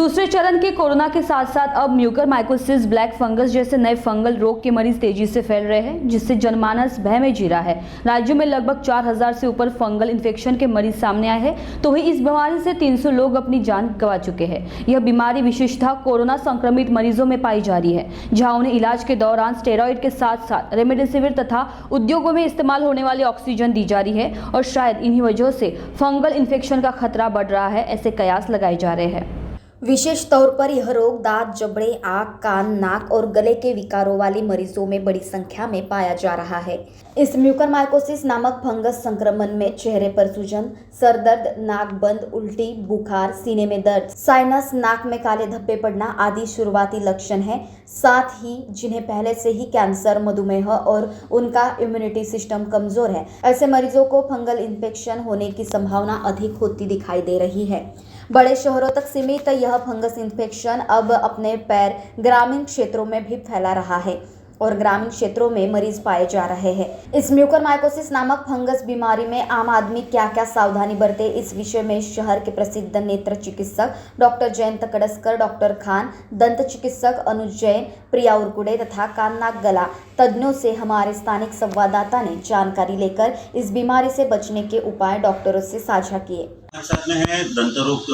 दूसरे चरण के कोरोना के साथ साथ अब म्यूकरमाइकोसिस, ब्लैक फंगस जैसे नए फंगल रोग के मरीज तेजी से फैल रहे हैं, जिससे जनमानस भय में जी रहा है। राज्यों में लगभग 4000 से ऊपर फंगल इन्फेक्शन के मरीज सामने आए हैं, तो वहीं इस बीमारी से 300 लोग अपनी जान गंवा चुके हैं। यह बीमारी विशेषतः कोरोना संक्रमित मरीजों में पाई जा रही है, जहां उन्हें इलाज के दौरान स्टेरॉइड के साथ साथ रेमडेसिविर तथा उद्योगों में इस्तेमाल होने वाली ऑक्सीजन दी जा रही है और शायद इन्हीं वजहों से फंगल इन्फेक्शन का खतरा बढ़ रहा है, ऐसे कयास लगाए जा रहे हैं। विशेष तौर पर यह रोग दांत, जबड़े, आंख, कान, नाक और गले के विकारों वाले मरीजों में बड़ी संख्या में पाया जा रहा है। इस म्यूकरमाइकोसिस नामक फंगस संक्रमण में चेहरे पर सूजन, सर दर्द, नाक बंद, उल्टी, बुखार, सीने में दर्द, साइनस, नाक में काले धब्बे पड़ना आदि शुरुआती लक्षण हैं। साथ ही जिन्हें पहले से ही कैंसर, मधुमेह और उनका इम्यूनिटी सिस्टम कमजोर है, ऐसे मरीजों को फंगल इन्फेक्शन होने की संभावना अधिक होती दिखाई दे रही है। बड़े शहरों तक सीमित यह फंगस इन्फेक्शन अब अपने पैर ग्रामीण क्षेत्रों में भी फैला रहा है और ग्रामीण क्षेत्रों में मरीज पाए जा रहे हैं। इस म्यूकरमाइकोसिस नामक फंगस बीमारी में आम आदमी क्या क्या सावधानी बरते, इस विषय में शहर के प्रसिद्ध नेत्र चिकित्सक डॉक्टर जयंत कडस्कर, डॉक्टर खान, दंत चिकित्सक अनुज जैन, प्रिया उरकुड़े तथा कान नाक गला तज्ञों से हमारे स्थानिक संवाददाता ने जानकारी लेकर इस बीमारी से बचने के उपाय डॉक्टरों से साझा किए। साथ में है दंत रोग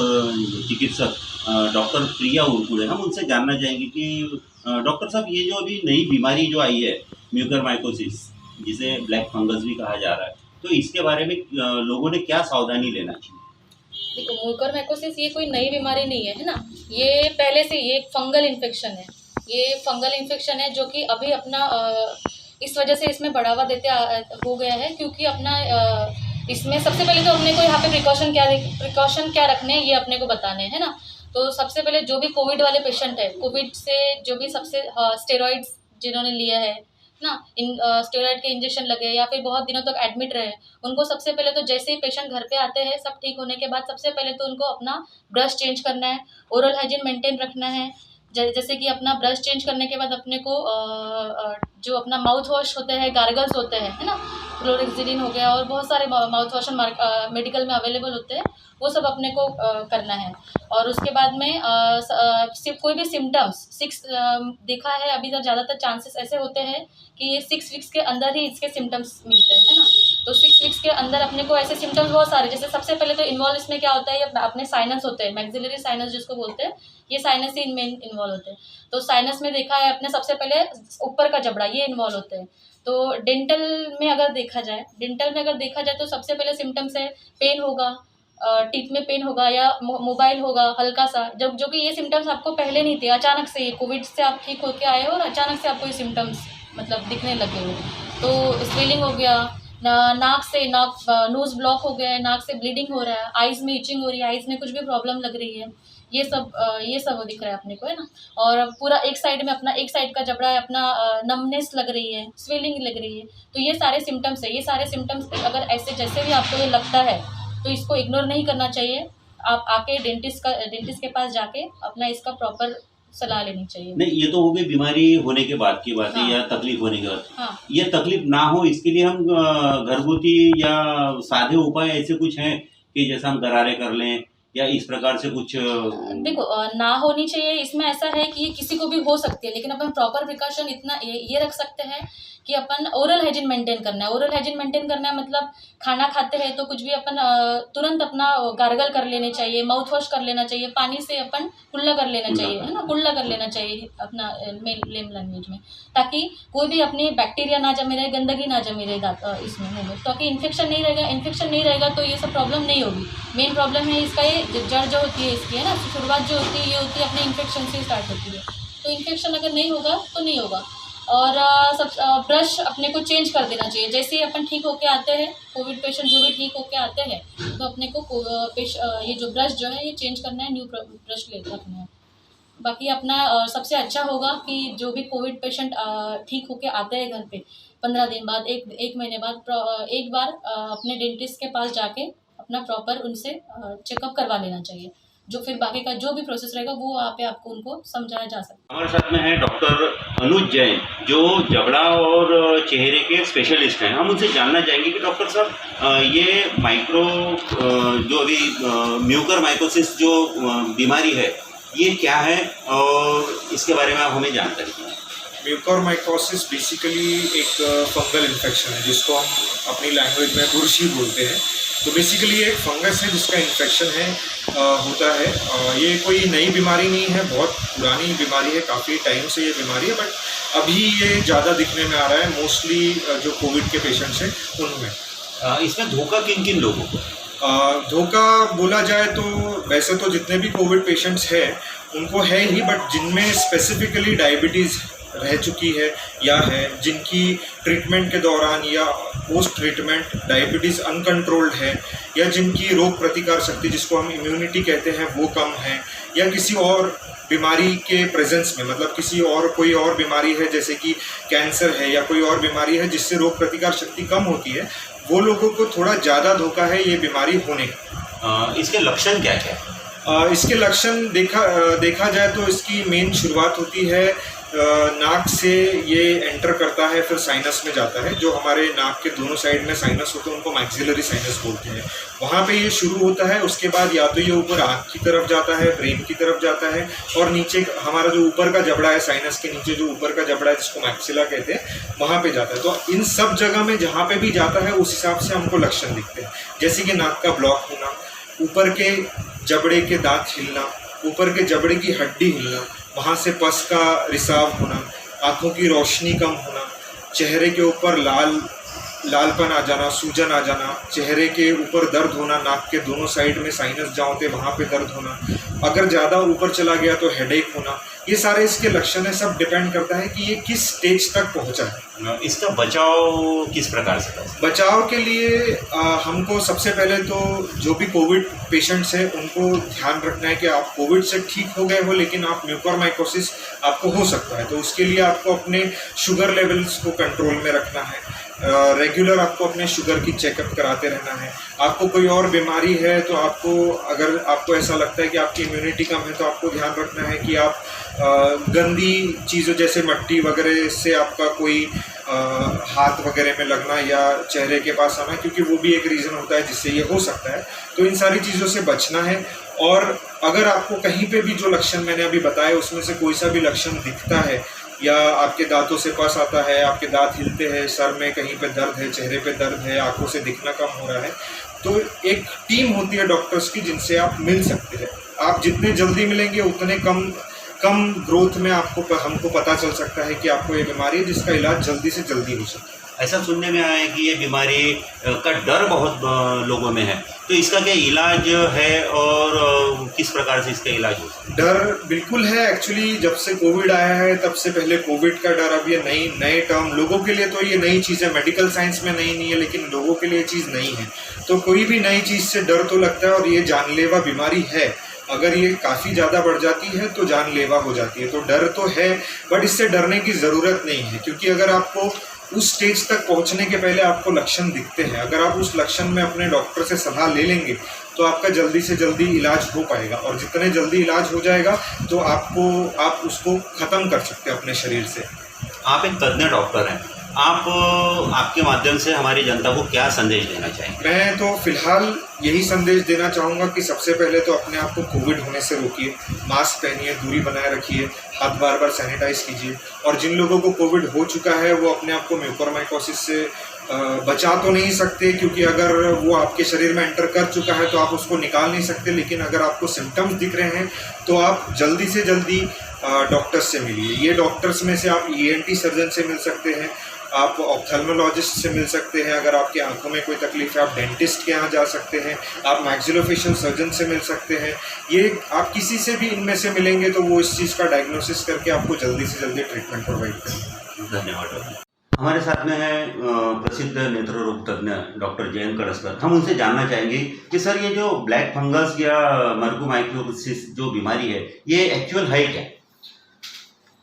चिकित्सक डॉक्टर प्रिया उरकुड़े। हम उनसे जानना चाहेंगे कि डॉक्टर साहब, ये जो अभी नई बीमारी जो आई है म्यूकरमाइकोसिस, जिसे ब्लैक फंगस भी कहा जा रहा है, तो इसके बारे में लोगों ने क्या सावधानी लेना चाहिए? देखो, म्यूकरमाइकोसिस ये कोई नई बीमारी नहीं है, है ना। ये पहले से ये एक फंगल इन्फेक्शन है। ये फंगल इन्फेक्शन है जो कि अभी अपना इस वजह से इसमें बढ़ावा देते हो गया है, क्योंकि अपना इसमें सबसे पहले तो अपने को यहाँ पे प्रिकॉशन क्या रखने हैं, ये अपने को बताने हैं, है ना। तो सबसे पहले जो भी कोविड वाले पेशेंट है, कोविड से जो भी सबसे स्टेरॉइड्स जिन्होंने लिया है ना, इन स्टेरॉइड के इंजेक्शन लगे या फिर बहुत दिनों तक एडमिट रहे, उनको सबसे पहले तो जैसे ही पेशेंट घर पे आते हैं, सब ठीक होने के बाद सबसे पहले तो उनको अपना ब्रश चेंज करना है, ओरल हाइजीन मेंटेन रखना है। जैसे कि अपना ब्रश चेंज करने के बाद अपने को जो अपना माउथ वॉश होते हैं, गार्गल्स होते हैं, है ना, क्लोरेक्सिलिन हो गया और बहुत सारे माउथ वॉश मेडिकल में अवेलेबल होते हैं, वो सब अपने को करना है। और उसके बाद में कोई भी सिम्टम्स देखा है अभी तक ज़्यादातर चांसेस ऐसे होते हैं कि ये 6 वीक्स के अंदर ही इसके सिम्टम्स मिलते हैं, है ना। तो 6 वीक्स के अंदर अपने को ऐसे सिम्टम्स बहुत सारे, जैसे सबसे पहले तो इन्वॉल्व इसमें क्या होता है, ये अपने साइनस होते हैं, मैक्सिलरी साइनस जिसको बोलते हैं, ये साइनस ही इनमें इन्वॉल्व होते हैं। तो साइनस में देखा है अपने सबसे पहले ऊपर का जबड़ा, ये इन्वॉल्व होते हैं। तो डेंटल में अगर देखा जाए तो सबसे पहले सिम्टम्स है पेन होगा, टीथ में पेन होगा या मोबाइल होगा हल्का सा, जो कि ये सिम्टम्स आपको पहले नहीं थे, अचानक से ये कोविड से आप ठीक होके आए हो और अचानक से आपको ये सिम्टम्स मतलब दिखने लगे हो। तो स्वेलिंग हो गया, नोज ब्लॉक हो गया है, नाक से ब्लीडिंग हो रहा है, आइज़ में इचिंग हो रही है, आइज़ में कुछ भी प्रॉब्लम लग रही है, ये सब दिख रहा है अपने को, है ना। और पूरा एक साइड का जबड़ा है अपना, नमनेस लग रही है, स्वेलिंग लग रही है, तो ये सारे सिम्टम्स है। ये सारे सिम्टम्स अगर ऐसे जैसे भी आपको ये लगता है तो इसको इग्नोर नहीं करना चाहिए। आप आके डेंटिस्ट के पास जाके अपना इसका प्रॉपर सलाह लेनी चाहिए। नहीं, ये तो हो गई बीमारी होने के बाद की बात है। हाँ। या तकलीफ होने के बाद। हाँ। ये तकलीफ ना हो इसके लिए हम घरगुती या सादे उपाय ऐसे कुछ हैं कि जैसा हम गरारे कर लें या इस प्रकार से कुछ? देखो, ना होनी चाहिए इसमें ऐसा है कि ये किसी को भी हो सकती है, लेकिन अपन प्रॉपर प्रिकॉशन इतना ये रख सकते हैं कि अपन ओरल हाइजीन मेंटेन करना है। ओरल हाइजीन मेंटेन करना है मतलब खाना खाते हैं तो कुछ भी अपन तुरंत अपना गार्गल कर लेने चाहिए, माउथ वॉश कर लेना चाहिए, पानी से अपन कुल्ला कर लेना चाहिए, है ना, कुल्ला कर लेना चाहिए अपना लेम लैंग्वेज में, ताकि कोई भी अपनी बैक्टीरिया ना जमे रहे, गंदगी ना जमी रहे इसमें मुँह में, ताकि इन्फेक्शन नहीं रहेगा तो ये सब प्रॉब्लम नहीं होगी। मेन प्रॉब्लम है इसका ये जड़ जो होती है इसकी, है ना, शुरुआत जो होती है ये होती है अपने इन्फेक्शन से स्टार्ट होती है। तो इन्फेक्शन अगर नहीं होगा तो नहीं होगा। और ब्रश अपने को चेंज कर देना चाहिए। जैसे ही अपन ठीक होके आते हैं, कोविड पेशेंट जो भी ठीक होके आते हैं, तो अपने को ये जो ब्रश जो है ये चेंज करना है, न्यू ब्रश ले रखना है। बाकी अपना सबसे अच्छा होगा कि जो भी कोविड पेशेंट ठीक होके आते हैं घर पे 15 दिन बाद, एक महीने बाद एक बार अपने डेंटिस्ट के पास जाके अपना प्रॉपर उनसे चेकअप करवा लेना चाहिए। जो फिर बाकी का जो भी प्रोसेस रहेगा वो आप आपको उनको समझाया जा सकता है। हमारे साथ में है डॉक्टर अनुज जैन, जो जबड़ा और चेहरे के स्पेशलिस्ट हैं। हम उनसे जानना चाहेंगे कि डॉक्टर साहब, ये जो अभी म्यूकरमाइकोसिस जो बीमारी है, ये क्या है और इसके बारे में आप हमें जानकारी दें। म्यूकोरमाइकोसिस बेसिकली एक फंगल इन्फेक्शन है जिसको हम अपनी लैंग्वेज में बुरशी बोलते हैं। तो बेसिकली एक फंगस है जिसका इन्फेक्शन है होता है। ये कोई नई बीमारी नहीं है, बहुत पुरानी बीमारी है, काफ़ी टाइम से ये बीमारी है, बट अभी ये ज़्यादा दिखने में आ रहा है, मोस्टली जो कोविड के पेशेंट्स हैं उनमें। इसमें धोखा किन किन लोगों को? धोखा बोला जाए तो वैसे तो जितने भी कोविड पेशेंट्स हैं उनको है ही, बट जिनमें स्पेसिफिकली डायबिटीज़ रह चुकी है या है, जिनकी ट्रीटमेंट के दौरान या पोस्ट ट्रीटमेंट डायबिटीज़ अनकंट्रोल्ड है, या जिनकी रोग प्रतिकार शक्ति जिसको हम इम्यूनिटी कहते हैं वो कम है, या किसी और बीमारी के प्रेजेंस में, मतलब किसी और कोई और बीमारी है जैसे कि कैंसर है या कोई और बीमारी है जिससे रोग प्रतिकार शक्ति कम होती है, वो लोगों को थोड़ा ज़्यादा धोखा है ये बीमारी होने का। इसके लक्षण क्या क्या है? इसके लक्षण देखा जाए तो इसकी मेन शुरुआत होती है नाक से, ये एंटर करता है फिर साइनस में जाता है। जो हमारे नाक के दोनों साइड में साइनस होते हैं उनको मैक्सिलरी साइनस बोलते हैं, वहाँ पे ये शुरू होता है। उसके बाद या तो ये ऊपर आँख की तरफ जाता है, ब्रेन की तरफ जाता है, और नीचे हमारा जो ऊपर का जबड़ा है, साइनस के नीचे जो ऊपर का जबड़ा है जिसको मैक्सिला कहते हैं, वहाँ पे जाता है। तो इन सब जगह में जहाँ पे भी जाता है उस हिसाब से हमको लक्षण दिखते हैं, जैसे कि नाक का ब्लॉक होना, ऊपर के जबड़े के दांत हिलना, ऊपर के जबड़े की हड्डी हिलना, वहाँ से पस का रिसाव होना, आँखों की रोशनी कम होना, चेहरे के ऊपर लालपन आ जाना, सूजन आ जाना, चेहरे के ऊपर दर्द होना, नाक के दोनों साइड में साइनस जहाँ होते वहाँ पे दर्द होना, अगर ज़्यादा ऊपर चला गया तो हेडेक होना। ये सारे इसके लक्षण है, सब डिपेंड करता है कि ये किस स्टेज तक पहुँचा है। इसका बचाव किस प्रकार से करें? बचाव के लिए हमको सबसे पहले तो जो भी कोविड पेशेंट्स हैं उनको ध्यान रखना है कि आप कोविड से ठीक हो गए हो लेकिन आप म्यूकोरमाइकोसिस आपको हो सकता है, तो उसके लिए आपको अपने शुगर लेवल्स को कंट्रोल में रखना है। रेगुलर आपको अपने शुगर की चेकअप कराते रहना है। आपको कोई और बीमारी है तो अगर आपको ऐसा लगता है कि आपकी इम्यूनिटी कम है तो आपको ध्यान रखना है कि आप गंदी चीज़ों जैसे मट्टी वगैरह से आपका कोई हाथ वगैरह में लगना या चेहरे के पास आना, क्योंकि वो भी एक रीज़न होता है जिससे ये हो सकता है। तो इन सारी चीज़ों से बचना है। और अगर आपको कहीं पे भी जो लक्षण मैंने अभी बताए उसमें से कोई सा भी लक्षण दिखता है, या आपके दांतों से पस आता है, आपके दांत हिलते हैं, सर में कहीं पे दर्द है, चेहरे पे दर्द है, आंखों से दिखना कम हो रहा है, तो एक टीम होती है डॉक्टर्स की जिनसे आप मिल सकते हैं। आप जितने जल्दी मिलेंगे उतने कम ग्रोथ में हमको पता चल सकता है कि आपको ये बीमारी है जिसका इलाज जल्दी से जल्दी हो सकता है। ऐसा सुनने में आया है कि ये बीमारी का डर बहुत लोगों में है, तो इसका क्या इलाज है और किस प्रकार से इसका इलाज हो सकता है? डर बिल्कुल है। एक्चुअली जब से कोविड आया है तब से पहले कोविड का डर, अब ये नए टर्म लोगों के लिए तो ये नई चीज़ है, मेडिकल साइंस में नई नहीं है लेकिन लोगों के लिए चीज़ नई है। तो कोई भी नई चीज़ से डर तो लगता है, और ये जानलेवा बीमारी है। अगर ये काफ़ी ज़्यादा बढ़ जाती है तो जानलेवा हो जाती है। तो डर तो है, बट इससे डरने की ज़रूरत नहीं है, क्योंकि अगर आपको उस स्टेज तक पहुंचने के पहले आपको लक्षण दिखते हैं, अगर आप उस लक्षण में अपने डॉक्टर से सलाह ले लेंगे तो आपका जल्दी से जल्दी इलाज हो पाएगा, और जितने जल्दी इलाज हो जाएगा तो आप उसको ख़त्म कर सकते हैं अपने शरीर से। आप एक तज्ञ डॉक्टर हैं, आपके माध्यम से हमारी जनता को क्या संदेश देना चाहेंगे? मैं तो फिलहाल यही संदेश देना चाहूँगा कि सबसे पहले तो अपने आप को कोविड होने से रोकिए, मास्क पहनिए, दूरी बनाए रखिए, हाथ बार बार सैनिटाइज कीजिए, और जिन लोगों को कोविड हो चुका है वो अपने आप को म्यूकोरमाइकोसिस से बचा तो नहीं सकते, क्योंकि अगर वो आपके शरीर में एंटर कर चुका है तो आप उसको निकाल नहीं सकते, लेकिन अगर आपको सिम्टम्स दिख रहे हैं तो आप जल्दी से जल्दी डॉक्टर्स से मिलिए। ये डॉक्टर्स में से आप ENT सर्जन से मिल सकते हैं, आप ऑप्थेल्मोलॉजिस्ट से मिल सकते हैं, अगर आपकी आंखों में कोई तकलीफ है आप डेंटिस्ट के यहाँ जा सकते हैं, आप मैक्सिलोफेशियल सर्जन से मिल सकते हैं। ये आप किसी से भी इनमें से मिलेंगे तो वो इस चीज़ का डायग्नोसिस करके आपको जल्दी से जल्दी ट्रीटमेंट प्रोवाइड करेंगे। धन्यवाद। हमारे साथ में है प्रसिद्ध नेत्र रोग तज्ञ डॉक्टर जयंत कड़स्कर। हम उनसे जानना चाहेंगे कि सर ये जो ब्लैक फंगस या म्यूकोरमाइकोसिस जो बीमारी है ये एक्चुअल है क्या?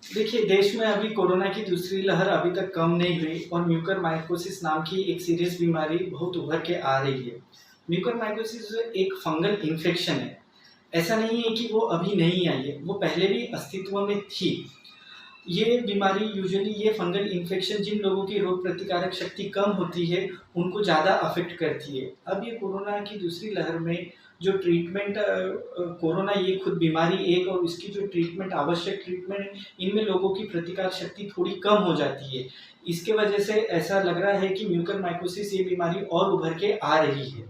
देखिए, देश में अभी कोरोना की दूसरी लहर अभी तक कम नहीं हुई और म्यूकोरमाइकोसिस नाम की एक सीरियस बीमारी बहुत उभर के आ रही है। म्यूकोरमाइकोसिस एक फंगल इन्फेक्शन है, ऐसा नहीं है कि वो अभी नहीं आई है, वो पहले भी अस्तित्व में थी। ये बीमारी यूजुअली ये फंगल इन्फेक्शन जिन लोगों की रोग प्रतिकारक शक्ति कम होती है उनको ज़्यादा अफेक्ट करती है। अब ये कोरोना की दूसरी लहर में जो ट्रीटमेंट कोरोना ये खुद बीमारी एक और इसकी जो ट्रीटमेंट आवश्यक ट्रीटमेंट है, इनमें लोगों की प्रतिकार शक्ति थोड़ी कम हो जाती है। इसके वजह से ऐसा लग रहा है कि म्यूकरमाइकोसिस ये बीमारी और उभर के आ रही है।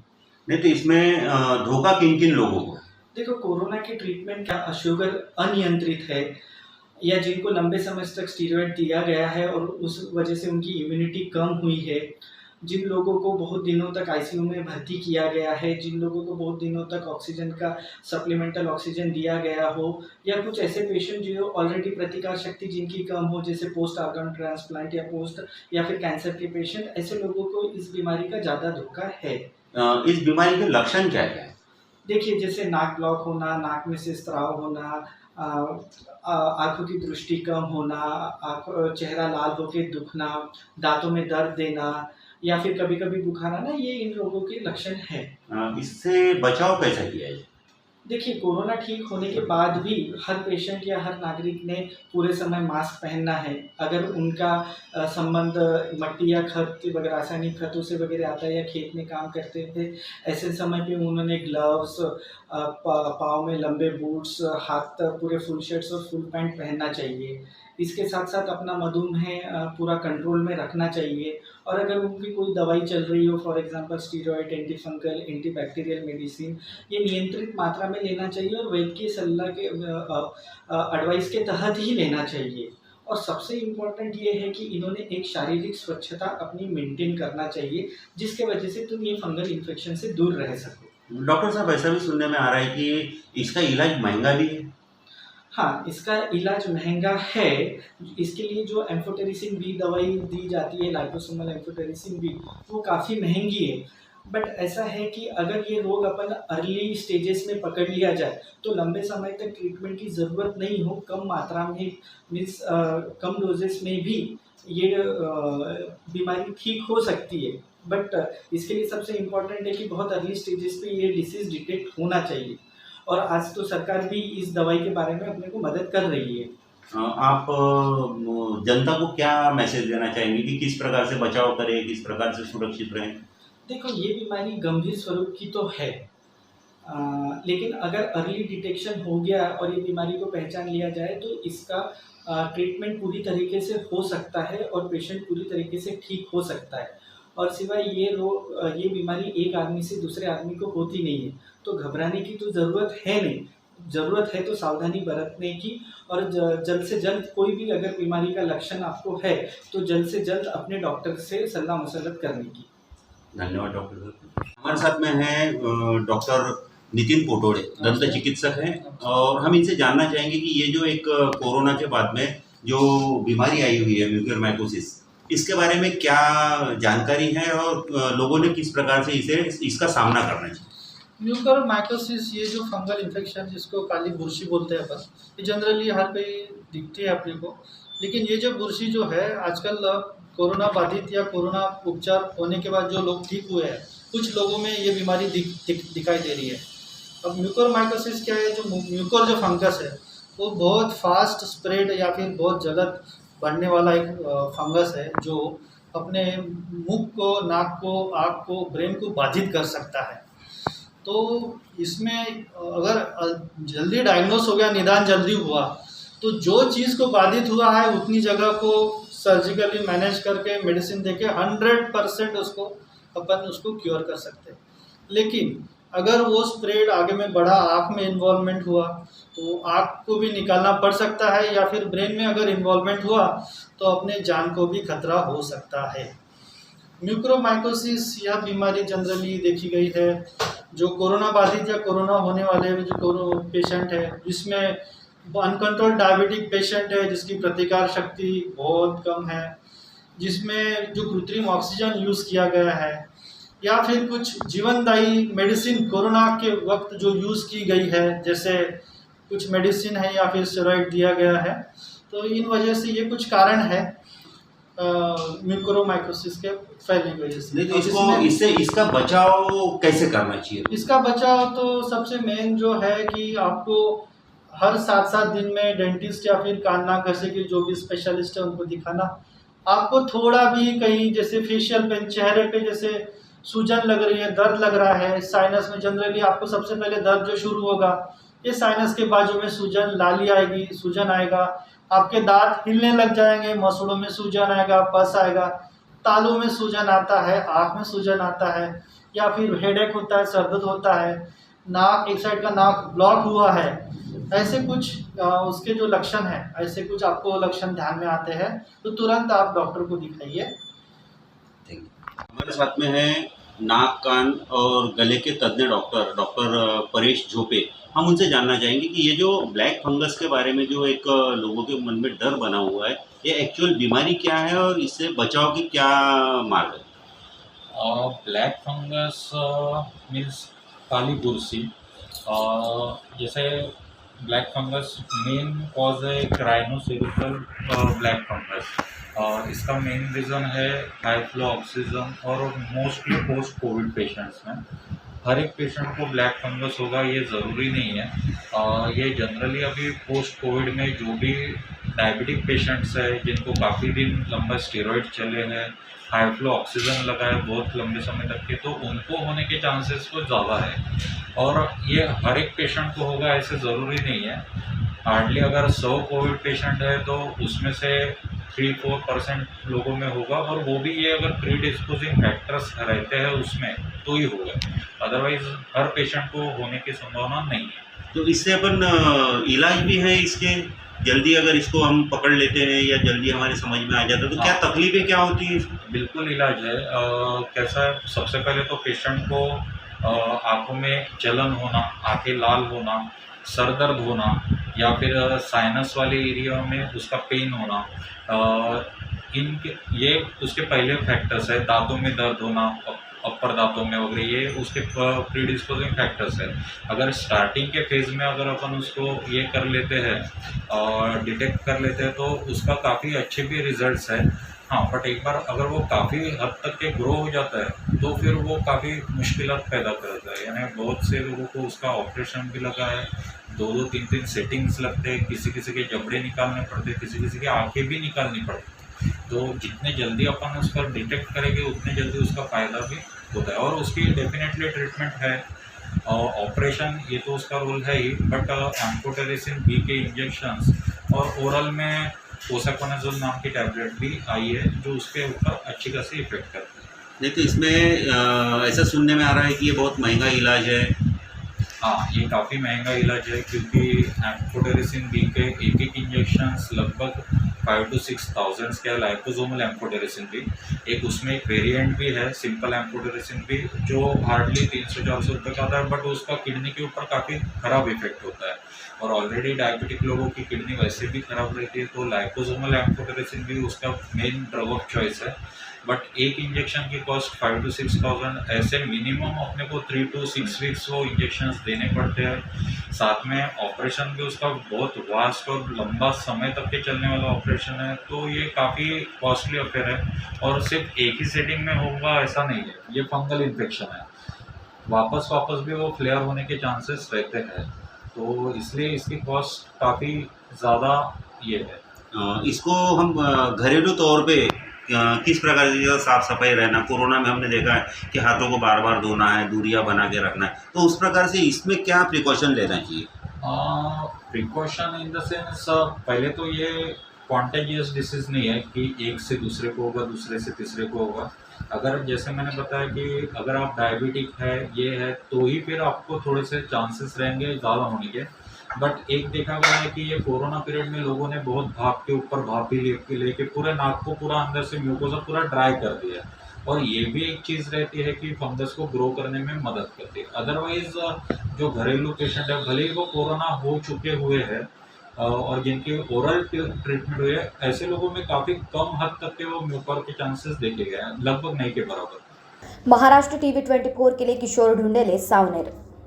नहीं तो इसमें धोखा किन किन लोगों को? देखो, कोरोना की ट्रीटमेंट का शुगर अनियंत्रित है या जिनको लंबे समय तक स्टीरॉयड दिया गया है और उस वजह से उनकी इम्यूनिटी कम हुई है, जिन लोगों को बहुत दिनों तक आईसीयू में भर्ती किया गया है, जिन लोगों को बहुत दिनों तक ऑक्सीजन का सप्लीमेंटल ऑक्सीजन दिया गया हो, या कुछ ऐसे पेशेंट जो ऑलरेडी प्रतिकार शक्ति जिनकी कम हो, जैसे पोस्ट ऑर्गन ट्रांसप्लांट या फिर कैंसर के पेशेंट, ऐसे लोगों को इस बीमारी का ज़्यादा धोखा है। इस बीमारी के लक्षण क्या क्या है? देखिए, जैसे नाक ब्लॉक होना, नाक में से स्राव होना, आँखों की दृष्टि कम होना, चेहरा लाल होकर दुखना, दांतों में दर्द देना या फिर कभी कभी बुखार आना, ये इन लोगों के लक्षण हैं। इससे बचाव कैसे किया जाए? देखिए, कोरोना ठीक होने के बाद भी हर पेशेंट या हर नागरिक ने पूरे समय मास्क पहनना है। अगर उनका संबंध मट्टी या खत वगैरह रासायनिक खतों से वगैरह आता है या खेत में काम करते थे, ऐसे समय पे उन्होंने ग्लव्स, पाँव में लंबे बूट्स, हाथ पूरे फुल शर्ट्स और फुल पैंट पहनना चाहिए। इसके साथ साथ अपना मधुमेह पूरा कंट्रोल में रखना चाहिए और अगर उनकी कोई दवाई चल रही हो, for example steroid, antifungal, antibacterial medicine, ये नियंत्रित मात्रा में लेना चाहिए और वैद्य की सलाह के एडवाइस के तहत ही लेना चाहिए। और सबसे इम्पोर्टेंट ये है कि इन्होंने एक शारीरिक स्वच्छता अपनी मेंटेन करना चाहिए, जिसके वजह से तुम ये फंगल इन्फेक्शन से दूर रह सको। डॉक्टर साहब, ऐसा भी सुनने में आ रहा है कि इसका इलाज महंगा भी है। हाँ, इसका इलाज महंगा है। इसके लिए जो एम्फोटेरिसिन बी दवाई दी जाती है, लाइपोसोमल एम्फोटेरिसिन बी, वो काफ़ी महंगी है। बट ऐसा है कि अगर ये रोग अपन अर्ली स्टेजेस में पकड़ लिया जाए तो लंबे समय तक ट्रीटमेंट की ज़रूरत नहीं हो, कम मात्रा में मीन्स कम डोजेस में भी ये बीमारी ठीक हो सकती है। बट इसके लिए सबसे इम्पोर्टेंट है कि बहुत अर्ली स्टेजेस पे ये डिसीज़ डिटेक्ट होना चाहिए और आज तो सरकार भी इस दवाई के बारे में अपने को मदद कर रही है। आप जनता को क्या मैसेज देना चाहेंगे कि किस प्रकार से बचाव करें, किस प्रकार से सुरक्षित रहें? देखो, ये बीमारी गंभीर स्वरूप की तो है, लेकिन अगर अर्ली डिटेक्शन हो गया और ये बीमारी को पहचान लिया जाए तो इसका ट्रीटमेंट पूरी तरीके से हो सकता है और पेशेंट पूरी तरीके से ठीक हो सकता है। और सिवाय ये बीमारी एक आदमी से दूसरे आदमी को होती नहीं है, तो घबराने की तो ज़रूरत है नहीं। ज़रूरत है तो सावधानी बरतने की और जल्द से जल्द कोई भी अगर बीमारी का लक्षण आपको है तो जल्द से जल्द अपने डॉक्टर से सलाह मशवरत करने की। धन्यवाद डॉक्टर साहब। हमारे साथ में हैं डॉक्टर नितिन पोटोड़े, दंत चिकित्सक हैं, और हम इनसे जानना चाहेंगे कि ये जो एक कोरोना के बाद में जो बीमारी आई हुई है म्यूकरमाइकोसिस, इसके बारे में क्या जानकारी है और लोगों ने किस प्रकार से इसका सामना करना चाहिए। म्यूकरमाइकोसिस ये जो फंगल इन्फेक्शन जिसको काली बुर्शी बोलते हैं अपन, ये जनरली हर कहीं दिखती है अपने को। लेकिन ये जो बुर्शी जो है आजकल कोरोना बाधित या कोरोना उपचार होने के बाद जो लोग ठीक हुए हैं, कुछ लोगों में ये बीमारी दिखाई दे रही है। अब म्यूकरमाइकोसिस क्या है, जो म्यूकर जो फंगस है वो बहुत फास्ट स्प्रेड या फिर बहुत जल्द बढ़ने वाला एक फंगस है जो अपने मुख को, नाक को, आँख को, ब्रेन को बाधित कर सकता है। तो इसमें अगर जल्दी डायग्नोस हो गया, निदान जल्दी हुआ, तो जो चीज़ को बाधित हुआ है उतनी जगह को सर्जिकली मैनेज करके मेडिसिन देके 100% उसको क्योर कर सकते हैं। लेकिन अगर वो स्प्रेड आगे में बढ़ा, आँख में इन्वॉल्वमेंट हुआ तो आँख को भी निकालना पड़ सकता है, या फिर ब्रेन में अगर इन्वॉल्वमेंट हुआ तो अपने जान को भी खतरा हो सकता है। म्यूकरमाइकोसिस यह बीमारी जनरली देखी गई है जो कोरोना बाधित या कोरोना होने वाले जो पेशेंट है, जिसमें अनकंट्रोल डायबिटिक पेशेंट है जिसकी प्रतिकार शक्ति बहुत कम है, जिसमें जो कृत्रिम ऑक्सीजन यूज़ किया गया है, या फिर कुछ जीवनदायी मेडिसिन कोरोना के वक्त जो यूज़ की गई है, जैसे कुछ मेडिसिन है या फिर स्टेरॉइड दिया गया है। तो इन वजह से ये कुछ कारण है म्यूकरमाइकोसिस के फैलने की वजह से। तो इसका बचाव कैसे करना चाहिए? इसका बचाव तो सबसे मेन जो है कि आपको हर 7-7 दिन में डेंटिस्ट या फिर कान नाक घसे के जो भी स्पेशलिस्ट है उनको दिखाना। आपको थोड़ा भी कहीं जैसे फेशियल पेन, चेहरे पे जैसे सूजन लग रही है, दर्द लग रहा है, साइनस में जनरली आपको सबसे पहले दर्द जो शुरू होगा ये साइनस के बाजू में सूजन, लाली आएगी, सूजन आएगा, आपके दांत हिलने लग जाएंगे, मसूड़ों में सूजन आएगा, पस आएगा, तालू में सूजन आता है, आँख में सूजन आता है, या फिर हेडेक होता है, सर दर्द होता है, नाक एक साइड का नाक ब्लॉक हुआ है, ऐसे कुछ उसके जो लक्षण हैं, ऐसे कुछ आपको लक्षण ध्यान में आते हैं तो तुरंत आप डॉक्टर को दिखाइए। हमारे साथ में है नाक कान और गले के तज्ञ डॉक्टर परेश झोपे। हम उनसे जानना चाहेंगे कि ये जो ब्लैक फंगस के बारे में जो एक लोगों के मन में डर बना हुआ है, ये एक्चुअल बीमारी क्या है और इससे बचाव के क्या मार्ग है। ब्लैक फंगस मीन्स काली बुरसी। जैसे ब्लैक फंगस मेन कॉज है क्राइनोसेरिब्रल ब्लैक फंगस। इसका मेन रीज़न है हाई फ्लो ऑक्सीजन और मोस्टली पोस्ट कोविड पेशेंट्स में। हर एक पेशेंट को ब्लैक फंगस होगा ये ज़रूरी नहीं है। ये जनरली अभी पोस्ट कोविड में जो भी डायबिटिक पेशेंट्स है जिनको काफ़ी दिन लंबा स्टेरॉइड चले हैं, हाई फ्लो ऑक्सीजन लगा है बहुत लंबे समय तक के, तो उनको होने के चांसेस तो ज़्यादा है। और ये हर एक पेशेंट को होगा ऐसे ज़रूरी नहीं है। हार्डली अगर 100 कोविड पेशेंट है तो उसमें से 3-4% लोगों में होगा, और वो भी ये अगर प्री डिस्पोजिंग फैक्टर्स रहते हैं उसमें तो ही होगा, अदरवाइज हर पेशेंट को होने की संभावना नहीं है। तो इससे अपन इलाज भी है इसके, जल्दी अगर इसको हम पकड़ लेते हैं या जल्दी हमारे समझ में आ जाता है तो क्या तकलीफें क्या होती है? बिल्कुल इलाज है। कैसा है, सबसे पहले तो पेशेंट को आँखों में जलन होना, आँखें लाल होना, सर दर्द होना, या फिर साइनस वाले एरिया में उसका पेन होना, ये उसके पहले फैक्टर्स है। दांतों में दर्द होना, अपर दांतों में वगैरह, ये उसके प्री डिस्पोजिंग फैक्टर्स है। अगर स्टार्टिंग के फेज़ में अगर अपन उसको ये कर लेते हैं और डिटेक्ट कर लेते हैं तो उसका काफ़ी अच्छे भी रिजल्ट्स है। हाँ, बट एक बार अगर वो काफ़ी हद तक के ग्रो हो जाता है तो फिर वो काफ़ी मुश्किलात पैदा करता है। यानी बहुत से लोगों को उसका ऑपरेशन भी लगा है, 2-2, 3-3 सेटिंग्स लगते हैं, किसी के जबड़े निकालने पड़ते हैं, किसी की आँखें भी निकालनी पड़ती है। तो जितने जल्दी अपन उसका डिटेक्ट करेंगे उतने जल्दी उसका फ़ायदा भी होता है, और उसकी डेफिनेटली ट्रीटमेंट है। ऑपरेशन ये तो उसका रोल है ही, बट एम्फोटेरिसिन बी के इंजेक्शंस और ओरल में पोसाकोनाजोल नाम की टैबलेट भी आई है जो उसके ऊपर अच्छी खासी इफेक्ट करती है। नहीं तो इसमें ऐसा सुनने में आ रहा है कि ये बहुत महंगा इलाज है। हाँ, ये काफ़ी महंगा इलाज है क्योंकि एम्फोटेरिसिन बी के एक इंजेक्शंस लगभग 5 to 6 थाउजेंड्स के लाइपोसोमल एम्फोटेरिसिन बी। एक उसमें एक वेरिएंट भी है सिंपल एम्फोटेरिसिन बी जो हार्डली 300-400 रुपये का आता है, बट उसका किडनी के ऊपर काफ़ी ख़राब इफेक्ट होता है, और ऑलरेडी डायबिटिक लोगों की किडनी वैसे भी ख़राब रहती है, तो लाइपोसोमल एम्फोटेरिसिन भी उसका मेन ड्रग ऑफ चॉइस है। बट एक इंजेक्शन की कॉस्ट 5 to 6 थाउजेंड, ऐसे मिनिमम अपने को 3 to 6 वीक्स वो इंजेक्शंस देने पड़ते हैं। साथ में ऑपरेशन भी उसका बहुत वास्ट और लंबा समय तक के चलने वाला ऑपरेशन है, तो ये काफ़ी कॉस्टली अफेयर है। और सिर्फ एक ही सेटिंग में होगा ऐसा नहीं है, ये फंगल इन्फेक्शन है, वापस भी वो फ्लेयर होने के चांसेस रहते हैं, तो इसलिए इसकी कॉस्ट काफ़ी ज़्यादा ये है। इसको हम घरेलू तौर पे किस प्रकार की साफ सफाई रहना, कोरोना में हमने देखा है कि हाथों को बार बार धोना है, दूरियां बना के रखना है, तो उस प्रकार से इसमें क्या प्रिकॉशन लेना चाहिए? प्रिकॉशन इन द सेंस, पहले तो ये कॉन्टेजियस डिसीज़ नहीं है कि एक से दूसरे को होगा, दूसरे से तीसरे को होगा। अगर जैसे मैंने बताया कि अगर आप डायबिटिक है, ये है, तो ही फिर आपको थोड़े से चांसेस रहेंगे ज़्यादा होने के। बट एक देखा गया है कि ये कोरोना पीरियड में लोगों ने बहुत भाप के ऊपर भाप भी लेके पूरे नाक को पूरा अंदर से म्यूकोसा पूरा ड्राई कर दिया, और ये भी एक चीज़ रहती है कि फंगस को ग्रो करने में मदद करती है। अदरवाइज जो घरेलू पेशेंट है, भले ही वो कोरोना हो चुके हुए हैं और जिनकी ओरल ट्रीटमेंट हुई है, ऐसे लोगों में काफ़ी कम हद तक के वो म्यूकर के चांसेस देखे गए हैं, लगभग नहीं के बराबर। महाराष्ट्र टीवी 24 के लिए किशोर ढूंढेले, सावनेर।